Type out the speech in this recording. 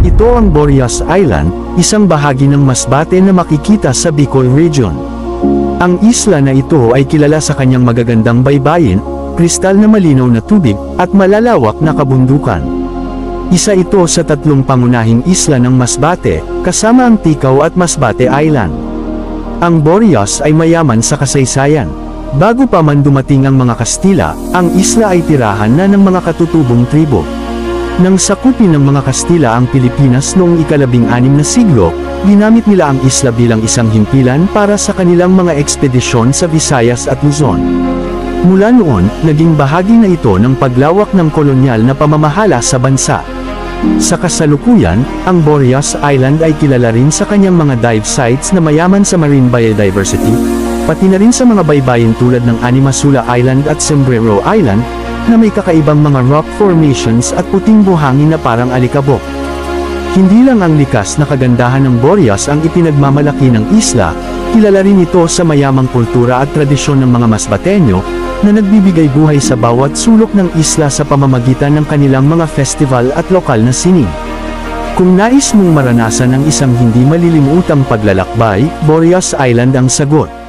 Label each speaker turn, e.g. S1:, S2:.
S1: Ito ang Boreas Island, isang bahagi ng Masbate na makikita sa Bicol Region. Ang isla na ito ay kilala sa kanyang magagandang baybayin, kristal na malinaw na tubig, at malalawak na kabundukan. Isa ito sa 3 pangunahing isla ng Masbate, kasama ang Ticao at Masbate Island. Ang Boreas ay mayaman sa kasaysayan. Bago pa man dumating ang mga Kastila, ang isla ay tirahan na ng mga katutubong tribo. Nang sakupin ng mga Kastila ang Pilipinas noong ika-16 na siglo, ginamit nila ang isla bilang isang himpilan para sa kanilang mga ekspedisyon sa Visayas at Luzon. Mula noon, naging bahagi na ito ng paglawak ng kolonyal na pamamahala sa bansa. Sa kasalukuyan, ang Boreas Island ay kilala rin sa kanyang mga dive sites na mayaman sa marine biodiversity, pati na rin sa mga baybayin tulad ng Animasula Island at Sombrero Island, na may kakaibang mga rock formations at puting buhangin na parang alikabok. Hindi lang ang likas na kagandahan ng Boreas ang ipinagmamalaki ng isla, kilala rin ito sa mayamang kultura at tradisyon ng mga Masbateño, na nagbibigay buhay sa bawat sulok ng isla sa pamamagitan ng kanilang mga festival at lokal na sining. Kung nais mong maranasan ang isang hindi malilimutang paglalakbay, Boreas Island ang sagot.